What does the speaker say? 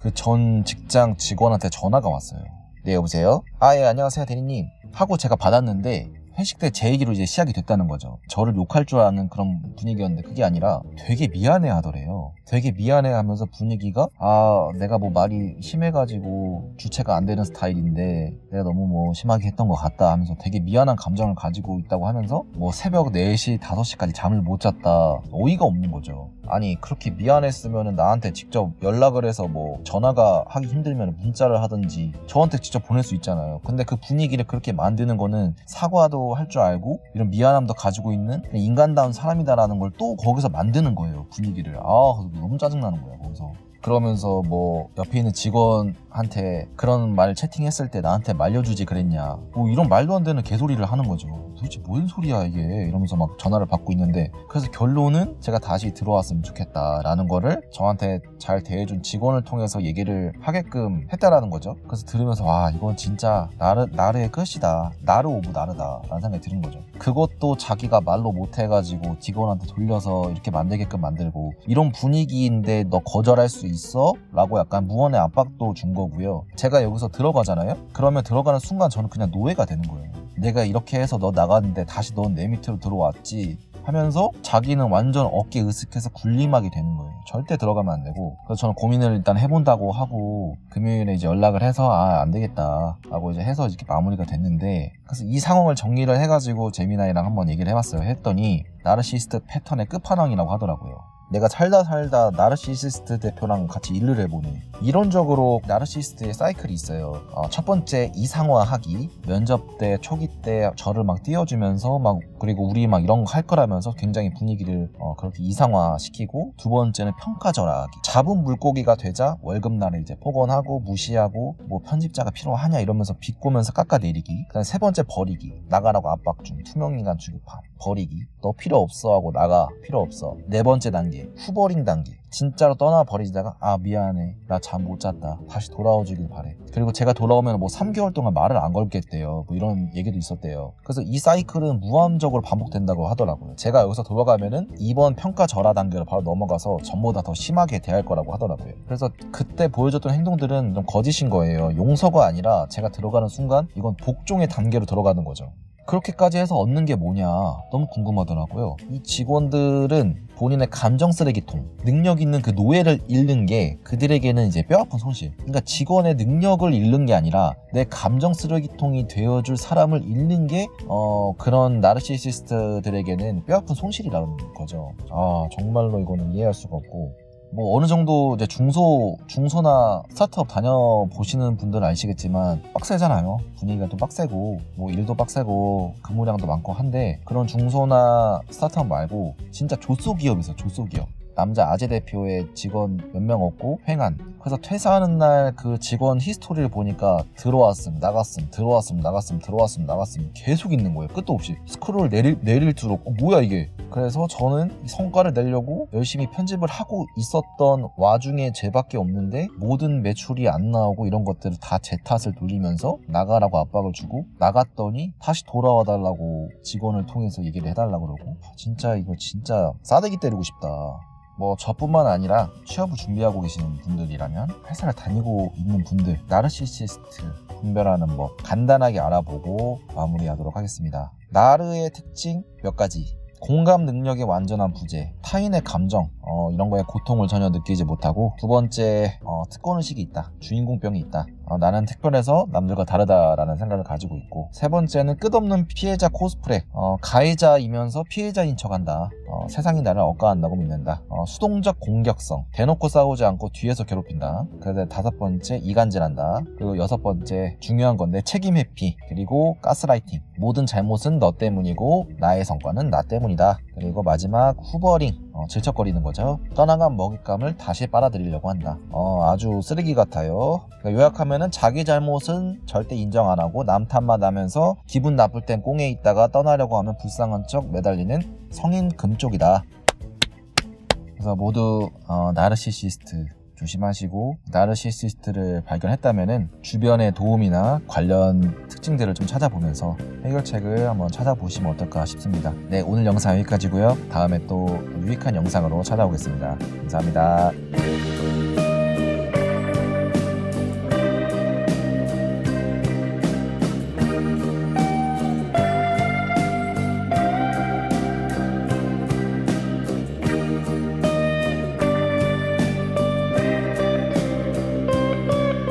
그 전 직장 직원한테 전화가 왔어요. 네, 여보세요? 예, 안녕하세요, 대리님. 하고 제가 받았는데 회식 때 제 얘기로 이제 시작이 됐다는 거죠. 저를 욕할 줄 아는 그런 분위기였는데 그게 아니라 되게 미안해 하더래요. 되게 미안해 하면서 분위기가 내가 뭐 말이 심해가지고 주체가 안 되는 스타일인데 내가 너무 뭐 심하게 했던 것 같다 하면서 되게 미안한 감정을 가지고 있다고 하면서 뭐 새벽 4시, 5시까지 잠을 못 잤다. 어이가 없는 거죠. 아니 그렇게 미안했으면 나한테 직접 연락을 해서 뭐 전화가 하기 힘들면 문자를 하든지 저한테 직접 보낼 수 있잖아요. 근데 그 분위기를 그렇게 만드는 거는 사과도 할 줄 알고 이런 미안함도 가지고 있는 인간다운 사람이다라는 걸 또 거기서 만드는 거예요. 분위기를. 너무 짜증나는 거야 거기서. 그러면서 뭐 옆에 있는 직원한테 그런 말 채팅했을 때 나한테 말려주지 그랬냐, 뭐 이런 말도 안 되는 개소리를 하는 거죠. 도대체 뭔 소리야 이게, 이러면서 막 전화를 받고 있는데, 그래서 결론은 제가 다시 들어왔으면 좋겠다라는 거를 저한테 잘 대해준 직원을 통해서 얘기를 하게끔 했다라는 거죠. 그래서 들으면서 이건 진짜 나르의 끝이다, 나르 오브 나르다 라는 생각이 드는 거죠. 그것도 자기가 말로 못해가지고 직원한테 돌려서 이렇게 만들게끔 만들고, 이런 분위기인데 너 거절할 수 있어? 라고 약간 무언의 압박도 준 거고요. 제가 여기서 들어가잖아요? 그러면 들어가는 순간 저는 그냥 노예가 되는 거예요. 내가 이렇게 해서 너 나갔는데 다시 넌 내 밑으로 들어왔지 하면서 자기는 완전 어깨 으쓱해서 군림하게 되는 거예요. 절대 들어가면 안 되고. 그래서 저는 고민을 일단 해본다고 하고 금요일에 이제 연락을 해서 안 되겠다 라고 이제 해서 이렇게 마무리가 됐는데, 그래서 이 상황을 정리를 해가지고 제미나이랑 한번 얘기를 해봤어요. 했더니 나르시스트 패턴의 끝판왕이라고 하더라고요. 내가 살다 나르시시스트 대표랑 같이 일을 해보네. 이론적으로 나르시시스트의 사이클이 있어요. 첫 번째 이상화하기, 면접 때 초기 때 저를 막 띄워주면서 그리고 우리 이런 거 할 거라면서 굉장히 분위기를 그렇게 이상화시키고, 두 번째는 평가절하하기. 잡은 물고기가 되자 월급날을 이제 폭언하고 무시하고 뭐 편집자가 필요하냐 이러면서 비꼬면서 깎아내리기. 그다음 세 번째 버리기, 나가라고 압박 중 투명인간 취급함, 버리기. 너 필요 없어 하고 나가, 필요 없어. 네 번째 단계 후버링 단계, 진짜로 떠나버리다가 미안해 나 잠 못 잤다 다시 돌아오길 바래. 그리고 제가 돌아오면 뭐 3개월 동안 말을 안 걸겠대요. 뭐 이런 얘기도 있었대요. 그래서 이 사이클은 무한적으로 반복된다고 하더라고요. 제가 여기서 돌아가면은 이번 평가절하 단계로 바로 넘어가서 전보다 더 심하게 대할 거라고 하더라고요. 그래서 그때 보여줬던 행동들은 좀 거짓인 거예요. 용서가 아니라 제가 들어가는 순간 이건 복종의 단계로 들어가는 거죠. 그렇게까지 해서 얻는 게 뭐냐 너무 궁금하더라고요. 이 직원들은 본인의 감정 쓰레기통, 능력 있는 그 노예를 잃는 게 그들에게는 이제 뼈아픈 손실. 그러니까 직원의 능력을 잃는 게 아니라 내 감정 쓰레기통이 되어줄 사람을 잃는 게 그런 나르시시스트들에게는 뼈아픈 손실이라는 거죠. 정말로 이거는 이해할 수가 없고, 뭐 어느 정도 이제 중소나 스타트업 다녀보시는 분들은 아시겠지만 빡세잖아요. 분위기가 또 빡세고 뭐 일도 빡세고 근무량도 많고 한데, 그런 중소나 스타트업 말고 진짜 조소기업이죠. 조소기업. 남자 아재 대표의 직원 몇 명 없고 횡한. 그래서 퇴사하는 날 그 직원 히스토리를 보니까 들어왔음 나갔음 들어왔음 나갔음 들어왔음 나갔음 계속 있는 거예요. 끝도 없이 스크롤 내릴수록 뭐야 이게. 그래서 저는 성과를 내려고 열심히 편집을 하고 있었던 와중에 제밖에 없는데 모든 매출이 안 나오고 이런 것들을 다 제 탓을 돌리면서 나가라고 압박을 주고, 나갔더니 다시 돌아와 달라고 직원을 통해서 얘기를 해달라고 그러고. 진짜 이거 진짜 싸대기 때리고 싶다. 뭐 저뿐만 아니라 취업을 준비하고 계시는 분들이라면, 회사를 다니고 있는 분들, 나르시시스트 분별하는 법 간단하게 알아보고 마무리하도록 하겠습니다. 나르의 특징 몇 가지. 공감 능력의 완전한 부재, 타인의 감정 이런 거에 고통을 전혀 느끼지 못하고, 두 번째 특권의식이 있다, 주인공병이 있다. 나는 특별해서 남들과 다르다라는 생각을 가지고 있고, 세 번째는 끝없는 피해자 코스프레, 가해자이면서 피해자인 척한다. 세상이 나를 억까한다고 믿는다. 수동적 공격성, 대놓고 싸우지 않고 뒤에서 괴롭힌다. 그래서 다섯 번째 이간질한다. 그리고 여섯 번째 중요한 건데 책임 회피, 그리고 가스라이팅. 모든 잘못은 너 때문이고 나의 성과는 나 때문이다. 그리고 마지막 후버링, 질척거리는 거죠. 떠나간 먹잇감을 다시 빨아들이려고 한다. 아주 쓰레기 같아요. 그러니까 요약하면은 자기 잘못은 절대 인정 안 하고 남 탓만 하면서 기분 나쁠 땐 꽁에 있다가 떠나려고 하면 불쌍한 척 매달리는 성인 금쪽이다. 그래서 모두 나르시시스트 조심하시고, 나르시시스트를 발견했다면은 주변의 도움이나 관련 특징들을 좀 찾아보면서 해결책을 한번 찾아보시면 어떨까 싶습니다. 네, 오늘 영상 여기까지고요. 다음에 또 유익한 영상으로 찾아오겠습니다. 감사합니다.